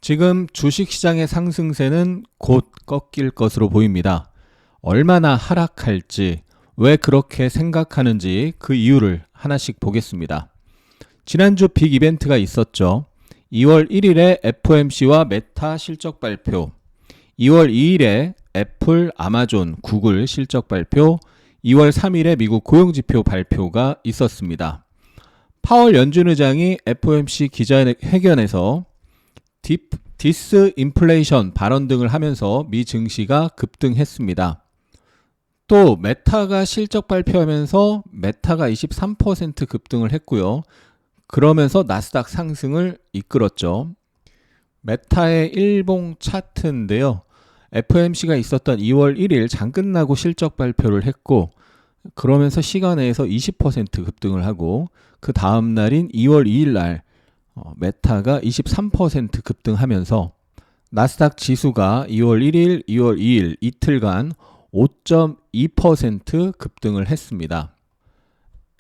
지금 주식시장의 상승세는 곧 꺾일 것으로 보입니다. 얼마나 하락할지, 왜 그렇게 생각하는지 그 이유를 하나씩 보겠습니다. 지난주 빅 이벤트가 있었죠. 2월 1일에 FOMC와 메타 실적 발표, 2월 2일에 애플, 아마존, 구글 실적 발표, 2월 3일에 미국 고용지표 발표가 있었습니다. 파월 연준 의장이 FOMC 기자회견에서 디스인플레이션 발언 등을 하면서 미 증시가 급등했습니다. 또 메타가 실적 발표하면서 메타가 23% 급등을 했고요. 그러면서 나스닥 상승을 이끌었죠. 메타의 일봉 차트인데요. FOMC가 있었던 2월 1일 장 끝나고 실적 발표를 했고, 그러면서 시간 내에서 20% 급등을 하고, 그 다음 날인 2월 2일 날 메타가 23% 급등하면서 나스닥 지수가 2월 1일, 2월 2일 이틀간 5.2% 급등을 했습니다.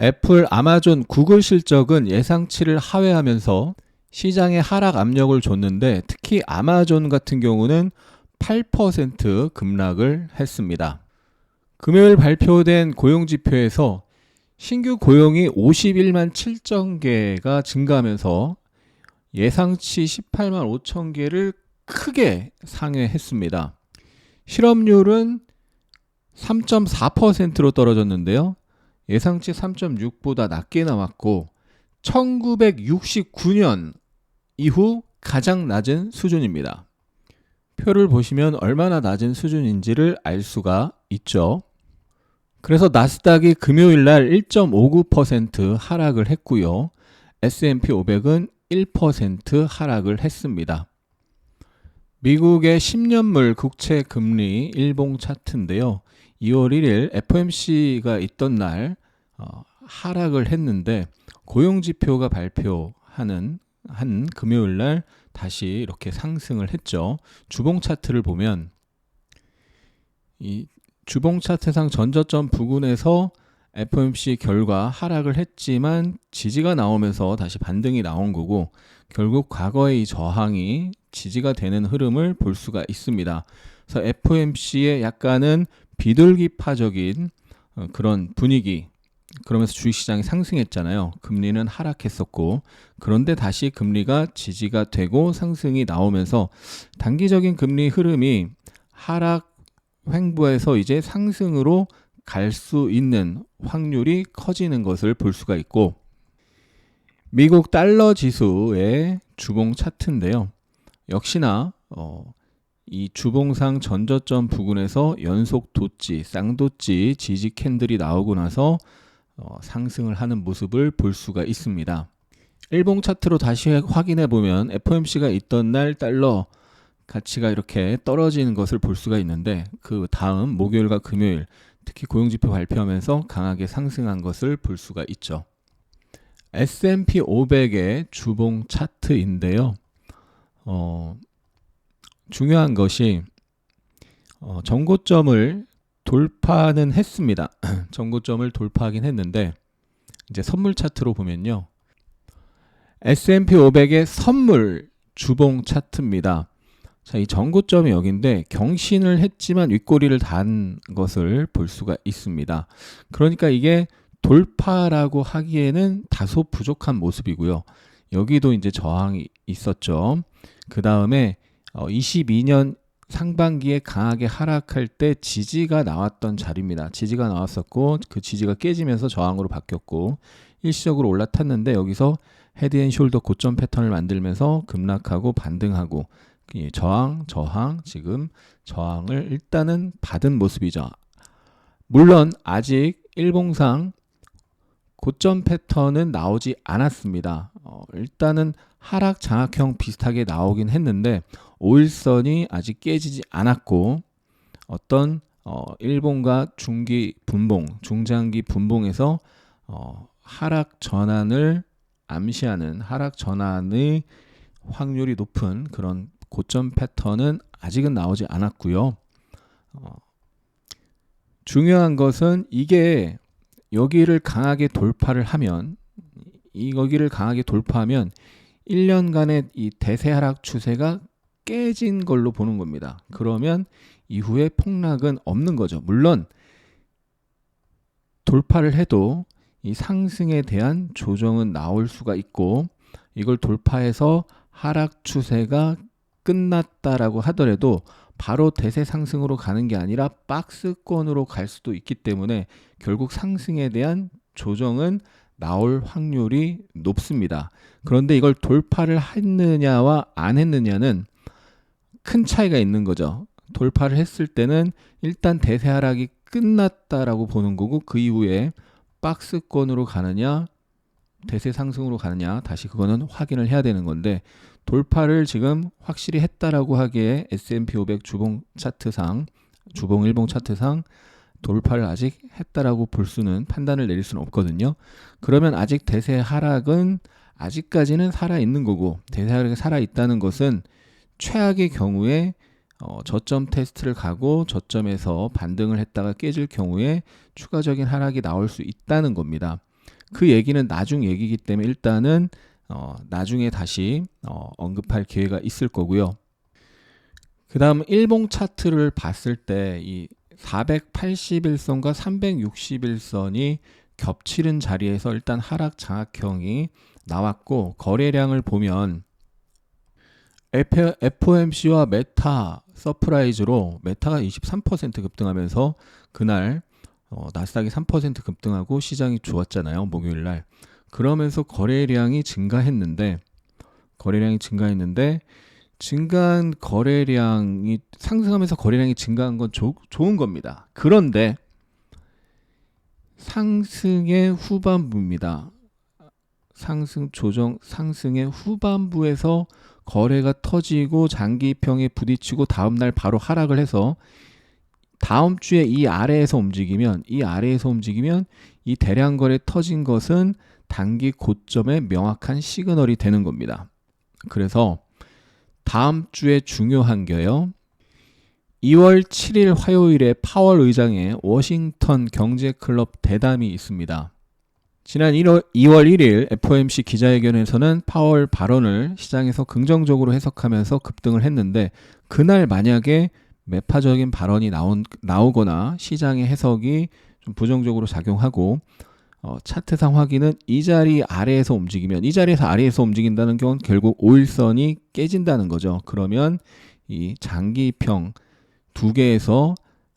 애플, 아마존, 구글 실적은 예상치를 하회하면서 시장에 하락 압력을 줬는데, 특히 아마존 같은 경우는 8% 급락을 했습니다. 금요일 발표된 고용지표에서 신규 고용이 51만 7천 개가 증가하면서 예상치 18만 5천 개를 크게 상회했습니다. 실업률은 3.4%로 떨어졌는데요. 예상치 3.6보다 낮게 나왔고 1969년 이후 가장 낮은 수준입니다. 표를 보시면 얼마나 낮은 수준인지를 알 수가 있죠. 그래서 나스닥이 금요일 날 1.59% 하락을 했고요. S&P 500은 1% 하락을 했습니다. 미국의 10년물 국채 금리 일봉 차트인데요. 2월 1일 FOMC가 있던 날 하락을 했는데, 고용지표가 발표하는 한 금요일 날 다시 이렇게 상승을 했죠. 주봉 차트를 보면 이 주봉 차트상 전저점 부근에서 FOMC 결과 하락을 했지만 지지가 나오면서 다시 반등이 나온 거고, 결국 과거의 이 저항이 지지가 되는 흐름을 볼 수가 있습니다. 그래서 FOMC의 약간은 비둘기파적인 그런 분위기, 그러면서 주식시장이 상승했잖아요. 금리는 하락했었고, 그런데 다시 금리가 지지가 되고 상승이 나오면서 단기적인 금리 흐름이 하락 횡보해서 이제 상승으로 갈 수 있는 확률이 커지는 것을 볼 수가 있고, 미국 달러 지수의 주봉 차트인데요. 역시나 이 주봉상 전저점 부근에서 연속 도지, 쌍도지 지지 캔들이 나오고 나서 상승을 하는 모습을 볼 수가 있습니다. 일봉 차트로 다시 확인해 보면 FOMC가 있던 날 달러 가치가 이렇게 떨어지는 것을 볼 수가 있는데, 그 다음 목요일과 금요일 특히 고용지표 발표하면서 강하게 상승한 것을 볼 수가 있죠. S&P 500의 주봉 차트인데요. 중요한 것이 정고점을 돌파는 했습니다. 정고점을 돌파하긴 했는데, 이제 선물 차트로 보면요. S&P 500의 선물 주봉 차트입니다. 자, 이 정고점이 여기인데 경신을 했지만 윗꼬리를 단 것을 볼 수가 있습니다. 그러니까 이게 돌파라고 하기에는 다소 부족한 모습이고요. 여기도 이제 저항이 있었죠. 그 다음에 22년 상반기에 강하게 하락할 때 지지가 나왔던 자리입니다. 지지가 나왔었고, 그 지지가 깨지면서 저항으로 바뀌었고, 일시적으로 올라탔는데 여기서 헤드앤숄더 고점 패턴을 만들면서 급락하고 반등하고, 저항, 지금 저항을 일단은 받은 모습이죠. 물론 아직 일봉상 고점 패턴은 나오지 않았습니다. 일단은 하락 장악형 비슷하게 나오긴 했는데 5일선이 아직 깨지지 않았고, 어떤 일봉과 중기 분봉, 중장기 분봉에서 하락 전환을 암시하는, 하락 전환의 확률이 높은 그런 고점 패턴은 아직은 나오지 않았고요. 중요한 것은 이게 여기를 강하게 돌파를 하면, 여기를 강하게 돌파하면 1년간의 이 대세 하락 추세가 깨진 걸로 보는 겁니다. 그러면 이후에 폭락은 없는 거죠. 물론 돌파를 해도 이 상승에 대한 조정은 나올 수가 있고, 이걸 돌파해서 하락 추세가 끝났다라고 하더라도 바로 대세 상승으로 가는 게 아니라 박스권으로 갈 수도 있기 때문에 결국 상승에 대한 조정은 나올 확률이 높습니다. 그런데 이걸 돌파를 했느냐와 안 했느냐는 큰 차이가 있는 거죠. 돌파를 했을 때는 일단 대세 하락이 끝났다라고 보는 거고, 그 이후에 박스권으로 가느냐 대세 상승으로 가느냐 다시 그거는 확인을 해야 되는 건데, 돌파를 지금 확실히 했다라고 하기에 S&P 500 주봉 차트상, 주봉 일봉 차트상 돌파를 아직 했다라고 볼 수는, 판단을 내릴 수는 없거든요. 그러면 아직 대세 하락은 아직까지는 살아있는 거고, 대세 하락이 살아있다는 것은 최악의 경우에 저점 테스트를 가고 저점에서 반등을 했다가 깨질 경우에 추가적인 하락이 나올 수 있다는 겁니다. 그 얘기는 나중 얘기이기 때문에 일단은 나중에 다시 언급할 기회가 있을 거고요. 그 다음 일봉 차트를 봤을 때 이 481선과 361선이 겹치는 자리에서 일단 하락 장악형이 나왔고, 거래량을 보면 FOMC와 메타 서프라이즈로 메타가 23% 급등하면서 그날 나스닥이 3% 급등하고 시장이 좋았잖아요, 목요일날. 그러면서 거래량이 증가했는데 증가한 거래량이 상승하면서 거래량이 증가한 건 좋은 겁니다. 그런데 상승의 후반부입니다. 상승의 후반부에서 거래가 터지고 장기평에 부딪히고 다음날 바로 하락을 해서 다음 주에 이 아래에서 움직이면 이 대량 거래 터진 것은 단기 고점의 명확한 시그널이 되는 겁니다. 그래서 다음 주에 중요한 게요, 2월 7일 화요일에 파월 의장의 워싱턴 경제클럽 대담이 있습니다. 지난 2월 1일 FOMC 기자회견에서는 파월 발언을 시장에서 긍정적으로 해석하면서 급등을 했는데, 그날 만약에 매파적인 발언이 나오거나 시장의 해석이 좀 부정적으로 작용하고 차트상 확인은 이 자리에서 아래에서 움직인다는 경우는 결국 5일선이 깨진다는 거죠. 그러면 이 장기평 두 개에서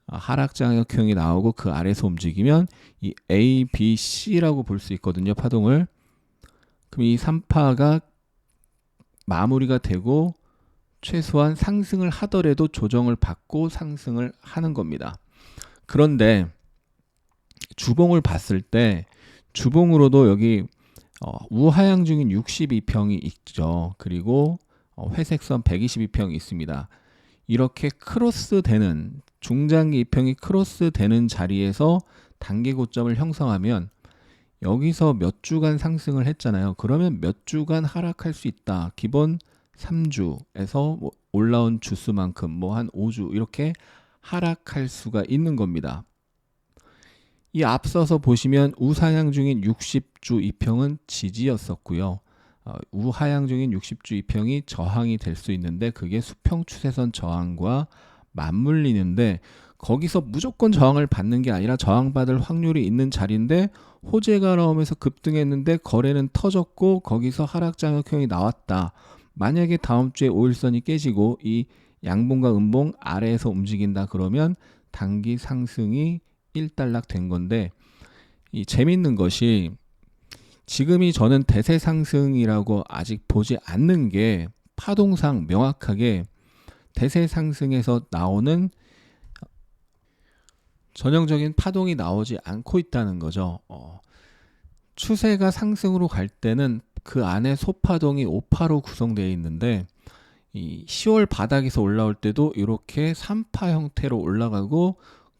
하락장악형이 나오고 그 아래에서 움직이면 이 A, B, C라고 볼 수 있거든요, 파동을. 그럼 이 3파가 마무리가 되고 최소한 상승을 하더라도 조정을 받고 상승을 하는 겁니다. 그런데 주봉을 봤을 때 주봉으로도 여기 우하향 중인 62평이 있죠. 그리고 회색선 122평이 있습니다. 이렇게 크로스되는, 중장기 이평이 크로스되는 자리에서 단기 고점을 형성하면 여기서 몇 주간 상승을 했잖아요. 그러면 몇 주간 하락할 수 있다. 기본 3주에서 뭐 올라온 주수만큼 뭐 한 5주 이렇게 하락할 수가 있는 겁니다. 이 앞서서 보시면 우상향 중인 60주 이평은 지지였었고요. 우하향 중인 60주 이평이 저항이 될 수 있는데 그게 수평 추세선 저항과 맞물리는데, 거기서 무조건 저항을 받는 게 아니라 저항받을 확률이 있는 자리인데 호재가 나오면서 급등했는데 거래는 터졌고 거기서 하락장악형이 나왔다. 만약에 다음 주에 5일선이 깨지고 이 양봉과 음봉 아래에서 움직인다 그러면 단기 상승이 일단락 된 건데, 이 재밌는 것이 지금이 저는 대세 상승이라고 아직 보지 않는 게 파동상 명확하게 대세 상승에서 나오는 전형적인 파동이 나오지 않고 있다는 거죠. 추세가 상승으로 갈 때는 그 안에 소파동이 오파로 구성되어 있는데, 이 10월 바닥에서 올라올 때도 이렇게 3파 형태로 올라가고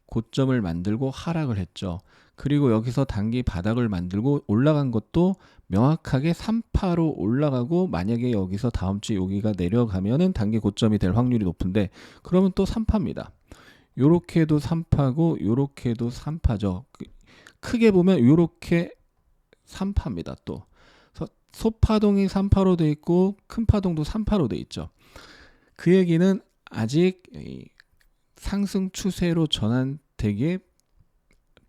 고점을 만들고 하락을 했죠. 그리고 여기서 단기 바닥을 만들고 올라간 것도 명확하게 3파로 올라가고, 만약에 여기서 다음 주에 여기가 내려가면은 단기 고점이 될 확률이 높은데, 그러면 또 3파입니다. 요렇게도 3파고 요렇게도 3파죠. 크게 보면 요렇게 3파입니다. 또 소파동이 3파로 돼 있고 큰 파동도 3파로 돼 있죠. 그 얘기는 아직 이 상승 추세로 전환되기에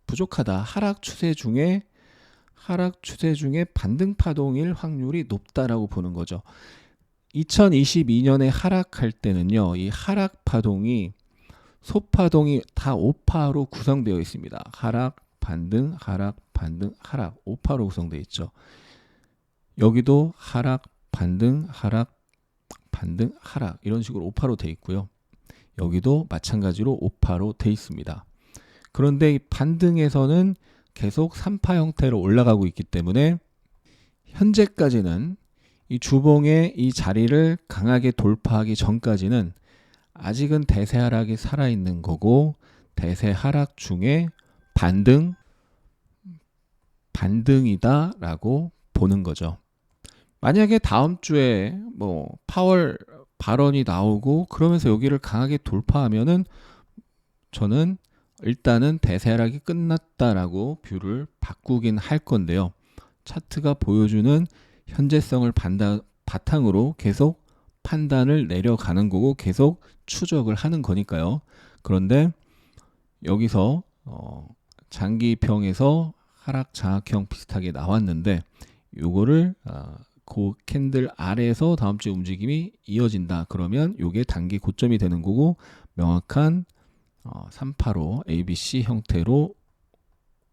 부족하다. 하락 추세 중에 반등 파동일 확률이 높다라고 보는 거죠. 2022년에 하락할 때는요, 이 하락 파동이 소파동이 다 5파로 구성되어 있습니다. 하락, 반등, 하락, 반등, 하락 5파로 구성되어 있죠. 여기도 하락, 반등, 하락, 반등, 하락 이런 식으로 5파로 되어 있고요. 여기도 마찬가지로 5파로 되어 있습니다. 그런데 이 반등에서는 계속 3파 형태로 올라가고 있기 때문에 현재까지는 이 주봉의 이 자리를 강하게 돌파하기 전까지는 아직은 대세 하락이 살아있는 거고, 대세 하락 중에 반등이다 라고 보는 거죠. 만약에 다음 주에 뭐 파월 발언이 나오고 그러면서 여기를 강하게 돌파하면은 저는 일단은 대세 하락이 끝났다라고 뷰를 바꾸긴 할 건데요. 차트가 보여주는 현재성을 바탕으로 계속 판단을 내려가는 거고 계속 추적을 하는 거니까요. 그런데 여기서 장기평에서 하락 장악형 비슷하게 나왔는데 요거를 그 캔들 아래에서 다음 주 움직임이 이어진다. 그러면 요게 단기 고점이 되는 거고 명확한 3파로 ABC 형태로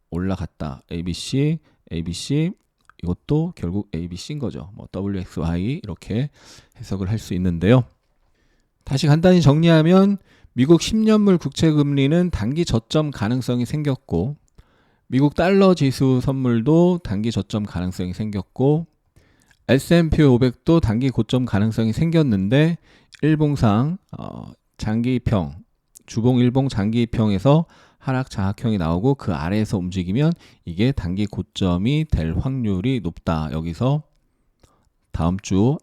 올라갔다. ABC 이것도 결국 ABC인 거죠. 뭐 WXY 이렇게 해석을 할 수 있는데요. 다시 간단히 정리하면 미국 10년물 국채금리는 단기 저점 가능성이 생겼고, 미국 달러 지수 선물도 단기 저점 가능성이 생겼고, S&P 500도 단기 고점 가능성이 생겼는데 일봉상 장기평, 주봉 일봉 장기평에서 하락 장악형이 나오고 그 아래에서 움직이면 이게 단기 고점이 될 확률이 높다. 여기서 다음 주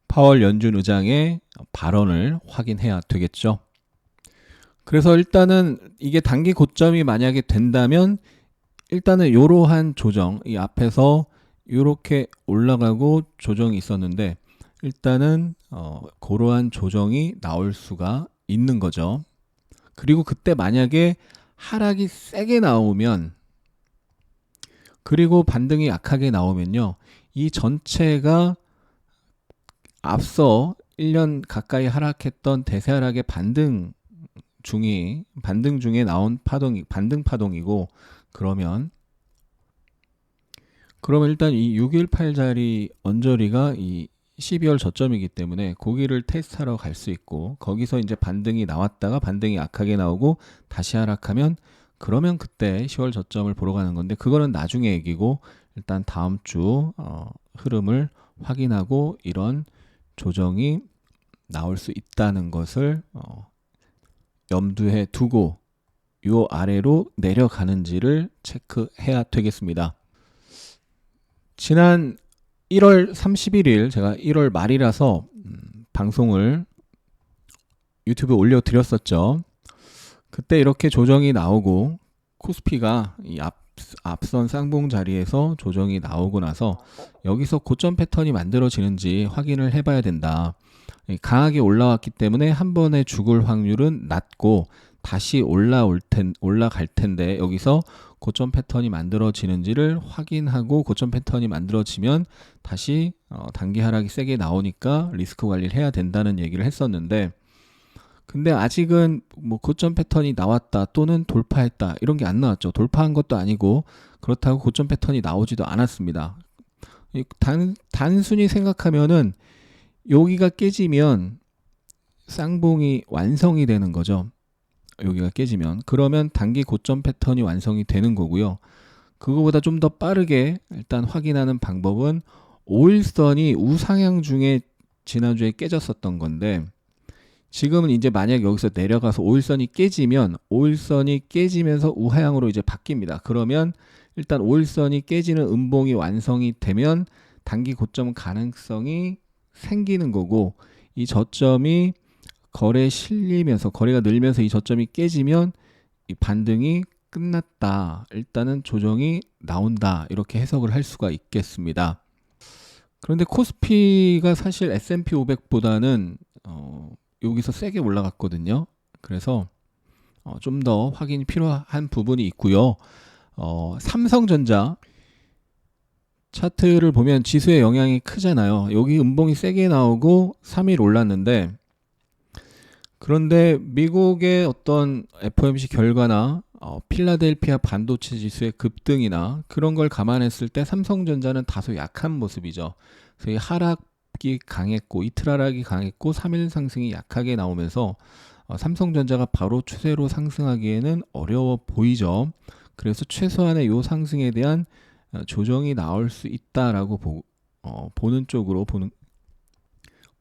파월 연준 의장의 발언을 확인해야 되겠죠. 그래서 일단은 이게 단기 고점이 만약에 된다면 일단은 이러한 조정, 이 앞에서 이렇게 올라가고 조정이 있었는데 일단은 그러한 조정이 나올 수가 있는 거죠. 그리고 그때 만약에 하락이 세게 나오면, 그리고 반등이 약하게 나오면요, 이 전체가 앞서 1년 가까이 하락했던 대세 하락의 반등 중에 나온 파동이 반등 파동이고, 그러면 일단 이 618자리 언저리가 이 12월 저점이기 때문에 고기를 테스트하러 갈 수 있고, 거기서 이제 반등이 나왔다가 반등이 약하게 나오고 다시 하락하면 그러면 그때 10월 저점을 보러 가는 건데, 그거는 나중에 얘기고 일단 다음 주 흐름을 확인하고 이런 조정이 나올 수 있다는 것을 염두에 두고 요 아래로 내려가는지를 체크해야 되겠습니다. 지난 1월 31일 제가 1월 말이라서 방송을 유튜브에 올려드렸었죠. 그때 이렇게 조정이 나오고 코스피가 이 앞선 쌍봉 자리에서 조정이 나오고 나서 여기서 고점 패턴이 만들어지는지 확인을 해봐야 된다. 강하게 올라왔기 때문에 한 번에 죽을 확률은 낮고 다시 올라갈 텐데 여기서 고점 패턴이 만들어지는지를 확인하고, 고점 패턴이 만들어지면 다시 단기 하락이 세게 나오니까 리스크 관리를 해야 된다는 얘기를 했었는데, 근데 아직은 뭐 고점 패턴이 나왔다 또는 돌파했다 이런 게 안 나왔죠. 돌파한 것도 아니고 그렇다고 고점 패턴이 나오지도 않았습니다. 단순히 생각하면은 여기가 깨지면 쌍봉이 완성이 되는 거죠. 여기가 깨지면 그러면 단기 고점 패턴이 완성이 되는 거고요. 그거보다 좀 더 빠르게 일단 확인하는 방법은 5일선이 우상향 중에 지난주에 깨졌었던 건데, 지금은 이제 만약 여기서 내려가서 5일선이 깨지면 5일선이 깨지면서 우하향으로 이제 바뀝니다. 그러면 일단 5일선이 깨지는 음봉이 완성이 되면 단기 고점 가능성이 생기는 거고, 이 저점이 거래에 실리면서 거래가 늘면서 이 저점이 깨지면 이 반등이 끝났다. 일단은 조정이 나온다. 이렇게 해석을 할 수가 있겠습니다. 그런데 코스피가 사실 S&P 500보다는 여기서 세게 올라갔거든요. 그래서 좀 더 확인이 필요한 부분이 있고요. 삼성전자 차트를 보면 지수의 영향이 크잖아요. 여기 음봉이 세게 나오고 3일 올랐는데, 그런데 미국의 어떤 FOMC 결과나 필라델피아 반도체 지수의 급등이나 그런 걸 감안했을 때 삼성전자는 다소 약한 모습이죠. 그래서 이 하락이 강했고 이틀 하락이 강했고 3일 상승이 약하게 나오면서 삼성전자가 바로 추세로 상승하기에는 어려워 보이죠. 그래서 최소한의 요 상승에 대한 조정이 나올 수 있다라고 보는 쪽으로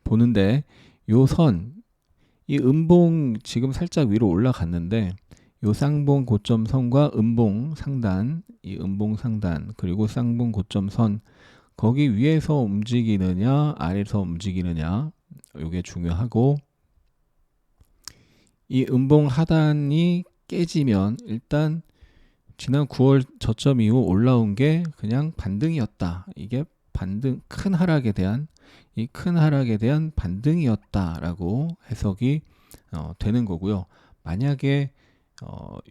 보는데, 요 선, 이 음봉 지금 살짝 위로 올라갔는데 요 쌍봉 고점 선과 음봉 상단, 이 음봉 상단 그리고 쌍봉 고점 선, 거기 위에서 움직이느냐 아래에서 움직이느냐, 요게 중요하고, 이 음봉 하단이 깨지면 일단 지난 9월 저점 이후 올라온 게 그냥 반등이었다. 이게 큰 하락에 대한 반등이었다라고 해석이 되는 거고요. 만약에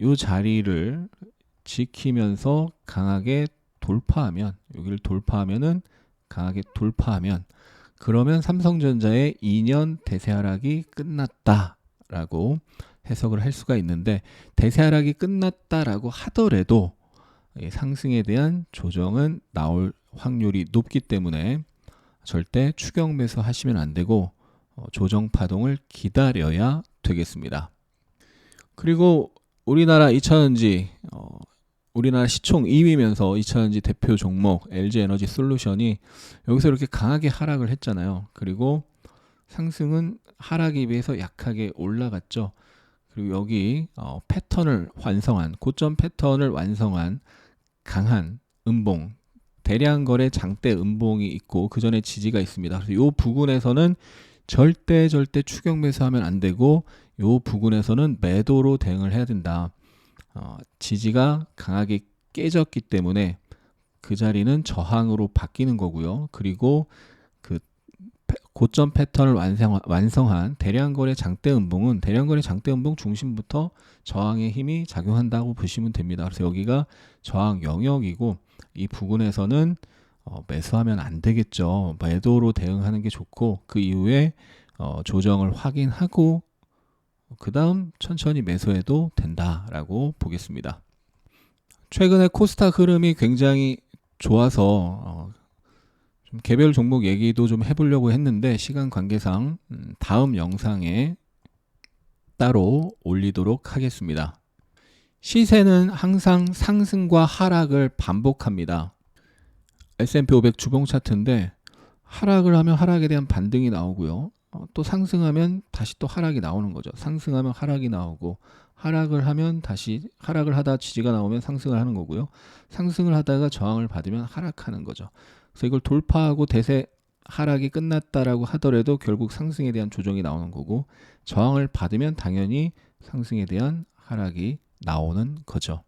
이 자리를 지키면서 강하게 돌파하면, 여기를 강하게 돌파하면, 그러면 삼성전자의 2년 대세 하락이 끝났다라고 해석을 할 수가 있는데, 대세 하락이 끝났다라고 하더라도 상승에 대한 조정은 나올 확률이 높기 때문에 절대 추격 매수 하시면 안 되고 조정 파동을 기다려야 되겠습니다. 그리고 우리나라 2차전지, 우리나라 시총 2위면서 2차전지 대표 종목 LG에너지 솔루션이 여기서 이렇게 강하게 하락을 했잖아요. 그리고 상승은 하락에 비해서 약하게 올라갔죠. 그리고 여기 패턴을 완성한, 고점 패턴을 완성한 강한 음봉, 대량 거래 장대 음봉이 있고 그 전에 지지가 있습니다. 그래서 이 부근에서는 절대 추격 매수하면 안 되고, 이 부근에서는 매도로 대응을 해야 된다. 지지가 강하게 깨졌기 때문에 그 자리는 저항으로 바뀌는 거고요. 그리고 그 고점 패턴을 완성한 대량 거래 장대 음봉은 대량 거래 장대 음봉 중심부터 저항의 힘이 작용한다고 보시면 됩니다. 그래서 여기가 저항 영역이고, 이 부근에서는 매수하면 안 되겠죠. 매도로 대응하는 게 좋고, 그 이후에 조정을 확인하고 그 다음 천천히 매수해도 된다라고 보겠습니다. 최근에 코스닥 흐름이 굉장히 좋아서 좀 개별 종목 얘기도 좀 해보려고 했는데, 시간 관계상 다음 영상에 따로 올리도록 하겠습니다. 시세는 항상 상승과 하락을 반복합니다. S&P 500 주봉 차트인데 하락을 하면 하락에 대한 반등이 나오고요. 또 상승하면 다시 또 하락이 나오는 거죠. 상승하면 하락이 나오고, 하락을 하면 다시 하락을 하다 지지가 나오면 상승을 하는 거고요. 상승을 하다가 저항을 받으면 하락하는 거죠. 그래서 이걸 돌파하고 대세 하락이 끝났다라고 하더라도 결국 상승에 대한 조정이 나오는 거고, 저항을 받으면 당연히 상승에 대한 하락이 나오는 거죠.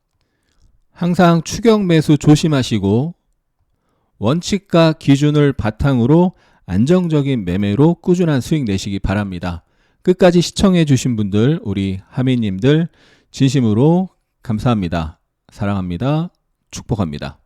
항상 추격 매수 조심하시고 원칙과 기준을 바탕으로 안정적인 매매로 꾸준한 수익 내시기 바랍니다. 끝까지 시청해 주신 분들, 우리 하미님들 진심으로 감사합니다. 사랑합니다. 축복합니다.